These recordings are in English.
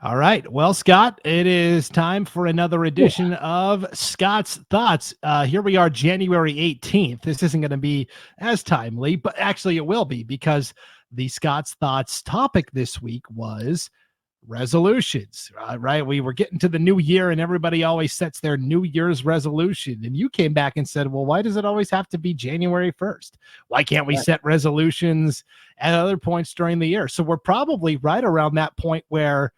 All right. Well, Scott, it is time for another edition of Scott's Thoughts. Here we are, January 18th. This isn't going to be as timely, but actually it will be because the Scott's Thoughts topic this week was resolutions, right? We were getting to the new year and everybody always sets their New Year's resolution. And you came back and said, well, why does it always have to be January 1st? Why can't we set resolutions at other points during the year? So we're probably right around that point where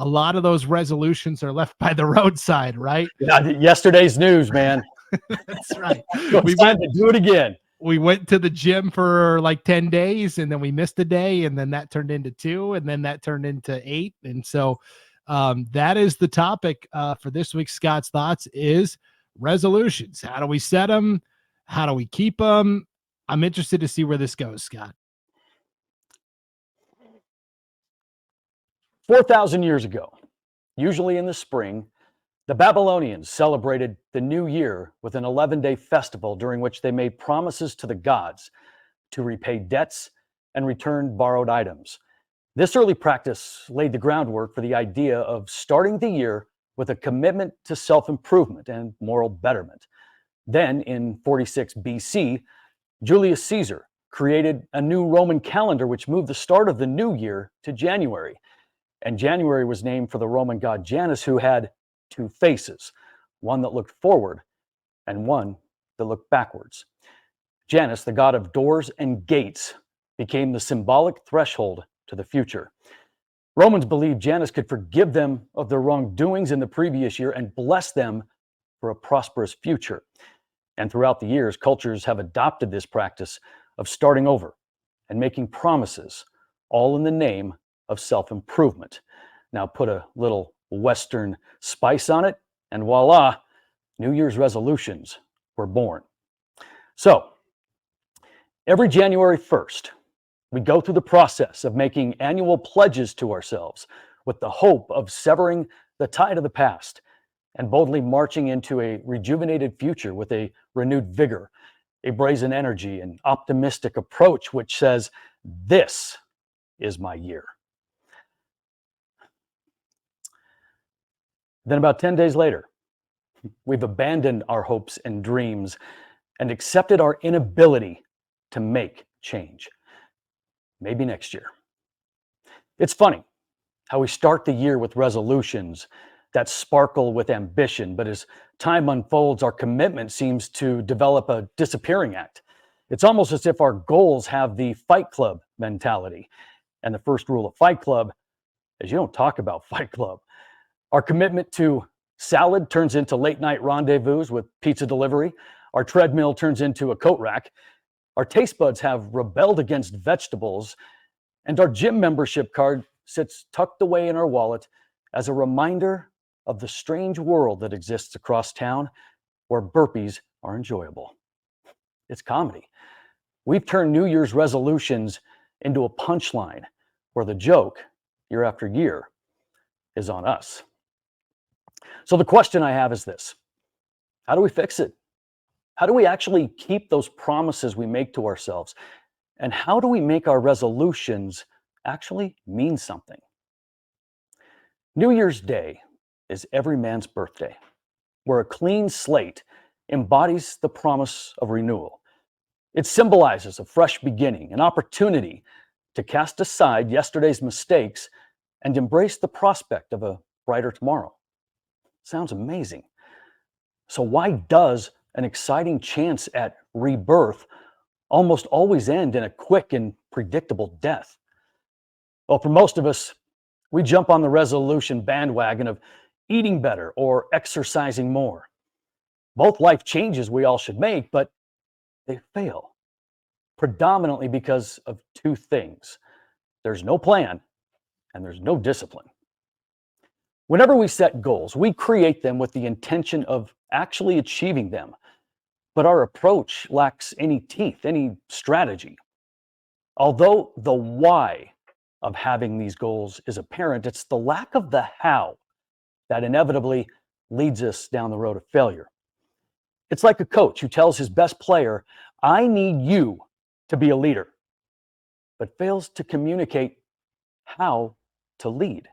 a lot of those resolutions are left by the roadside, right? Yeah, yesterday's news, man. That's right. We went to do it again. We went to the gym for like 10 days and then we missed a day and then that turned into 2 and then that turned into 8. And so that is the topic for this week's Scott's Thoughts is resolutions. How do we set them? How do we keep them? I'm interested to see where this goes, Scott. 4,000 years ago, usually in the spring, the Babylonians celebrated the new year with an 11-day festival during which they made promises to the gods to repay debts and return borrowed items. This early practice laid the groundwork for the idea of starting the year with a commitment to self-improvement and moral betterment. Then, in 46 BC, Julius Caesar created a new Roman calendar which moved the start of the new year to January. And January was named for the Roman god Janus, who had 2 faces, one that looked forward and one that looked backwards. Janus, the god of doors and gates, became the symbolic threshold to the future. Romans believed Janus could forgive them of their wrongdoings in the previous year and bless them for a prosperous future. And throughout the years, cultures have adopted this practice of starting over and making promises, all in the name of self-improvement. Now put a little Western spice on it, and voila, New Year's resolutions were born. So, every January 1st, we go through the process of making annual pledges to ourselves with the hope of severing the tide of the past and boldly marching into a rejuvenated future with a renewed vigor, a brazen energy, and optimistic approach which says, "This is my year." Then about 10 days later, we've abandoned our hopes and dreams and accepted our inability to make change. Maybe next year. It's funny how we start the year with resolutions that sparkle with ambition, but as time unfolds, our commitment seems to develop a disappearing act. It's almost as if our goals have the Fight Club mentality. And the first rule of Fight Club is you don't talk about Fight Club. Our commitment to salad turns into late night rendezvous with pizza delivery. Our treadmill turns into a coat rack. Our taste buds have rebelled against vegetables. And our gym membership card sits tucked away in our wallet as a reminder of the strange world that exists across town where burpees are enjoyable. It's comedy. We've turned New Year's resolutions into a punchline where the joke, year after year, is on us. So the question I have is this: how do we fix it? How do we actually keep those promises we make to ourselves? And how do we make our resolutions actually mean something? New Year's Day is every man's birthday, where a clean slate embodies the promise of renewal. It symbolizes a fresh beginning, an opportunity to cast aside yesterday's mistakes and embrace the prospect of a brighter tomorrow. Sounds amazing. So why does an exciting chance at rebirth almost always end in a quick and predictable death? Well, for most of us, we jump on the resolution bandwagon of eating better or exercising more. Both life changes we all should make, but they fail, predominantly because of 2 things. There's no plan and there's no discipline. Whenever we set goals, we create them with the intention of actually achieving them, but our approach lacks any teeth, any strategy. Although the why of having these goals is apparent, it's the lack of the how that inevitably leads us down the road of failure. It's like a coach who tells his best player, "I need you to be a leader," but fails to communicate how to lead.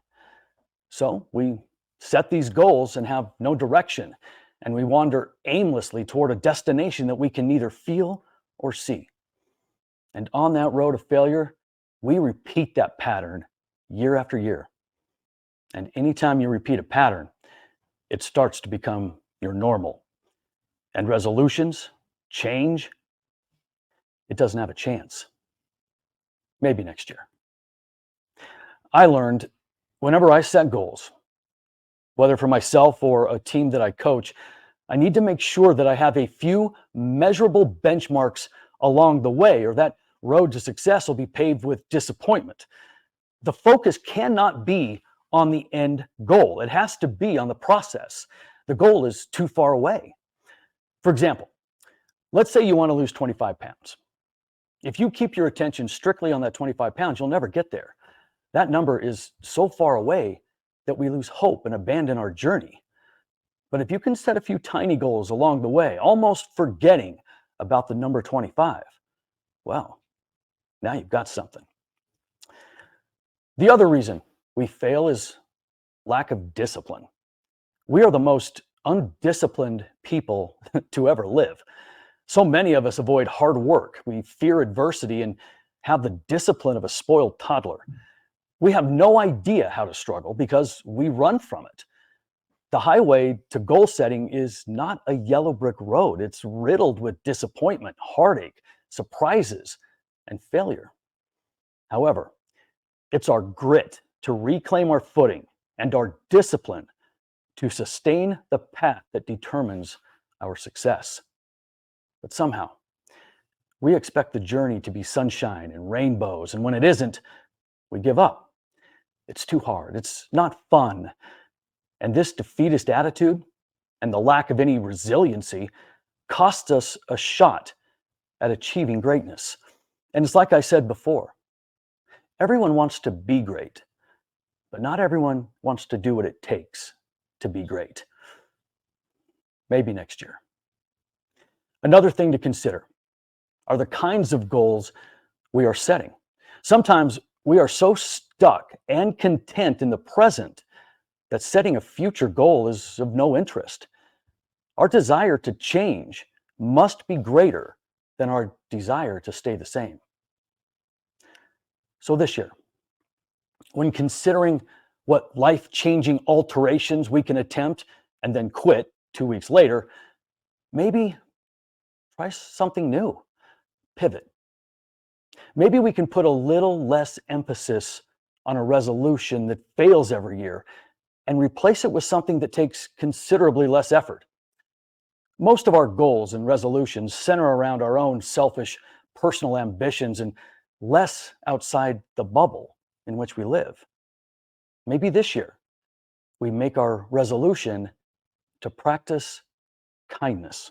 So we set these goals and have no direction, and we wander aimlessly toward a destination that we can neither feel or see. And on that road of failure, we repeat that pattern year after year. And anytime you repeat a pattern, it starts to become your normal. And resolutions, change, it doesn't have a chance. Maybe next year. I learned whenever I set goals, whether for myself or a team that I coach, I need to make sure that I have a few measurable benchmarks along the way, or that road to success will be paved with disappointment. The focus cannot be on the end goal. It has to be on the process. The goal is too far away. For example, let's say you want to lose 25 pounds. If you keep your attention strictly on that 25 pounds, you'll never get there. That number is so far away that we lose hope and abandon our journey. But if you can set a few tiny goals along the way, almost forgetting about the number 25, well, now you've got something. The other reason we fail is lack of discipline. We are the most undisciplined people to ever live. So many of us avoid hard work. We fear adversity and have the discipline of a spoiled toddler. We have no idea how to struggle because we run from it. The highway to goal setting is not a yellow brick road. It's riddled with disappointment, heartache, surprises, and failure. However, it's our grit to reclaim our footing and our discipline to sustain the path that determines our success. But somehow, we expect the journey to be sunshine and rainbows, and when it isn't, we give up. It's too hard. It's not fun. And this defeatist attitude and the lack of any resiliency costs us a shot at achieving greatness. And it's like I said before, everyone wants to be great, but not everyone wants to do what it takes to be great. Maybe next year. Another thing to consider are the kinds of goals we are setting. Sometimes we are so stuck and content in the present that setting a future goal is of no interest. Our desire to change must be greater than our desire to stay the same. So this year, when considering what life-changing alterations we can attempt and then quit 2 weeks later, maybe try something new, pivot. Maybe we can put a little less emphasis on a resolution that fails every year and replace it with something that takes considerably less effort. Most of our goals and resolutions center around our own selfish personal ambitions and less outside the bubble in which we live. Maybe this year we make our resolution to practice kindness.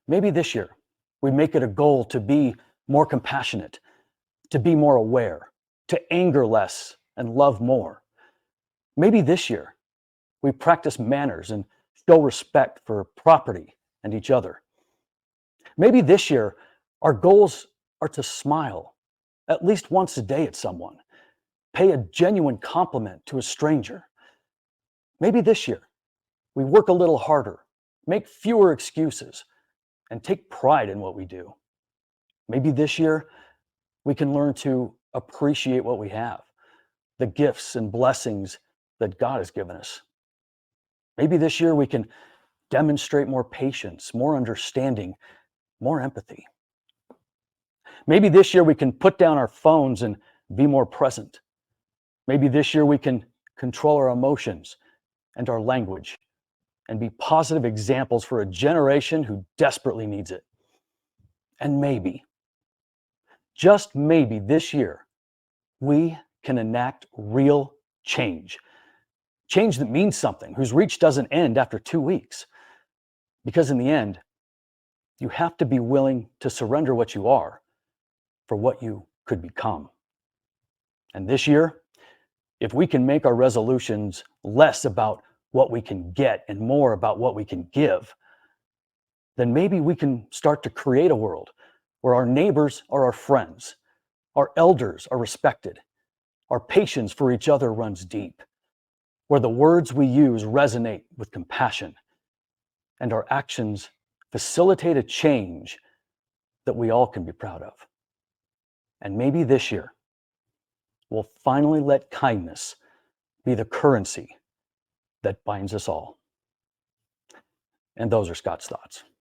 Maybe this year we make it a goal to be more compassionate, to be more aware, to anger less and love more. Maybe this year we practice manners and show respect for property and each other. Maybe this year our goals are to smile at least once a day at someone, pay a genuine compliment to a stranger. Maybe this year we work a little harder, make fewer excuses, and take pride in what we do. Maybe this year we can learn to appreciate what we have, the gifts and blessings that God has given us. Maybe this year we can demonstrate more patience, more understanding, more empathy. Maybe this year we can put down our phones and be more present. Maybe this year we can control our emotions and our language and be positive examples for a generation who desperately needs it. And maybe, just maybe this year, we can enact real change. Change that means something, whose reach doesn't end after 2 weeks. Because in the end, you have to be willing to surrender what you are for what you could become. And this year, if we can make our resolutions less about what we can get and more about what we can give, then maybe we can start to create a world where our neighbors are our friends, our elders are respected, our patience for each other runs deep, where the words we use resonate with compassion and our actions facilitate a change that we all can be proud of. And maybe this year, we'll finally let kindness be the currency that binds us all. And those are Scott's thoughts.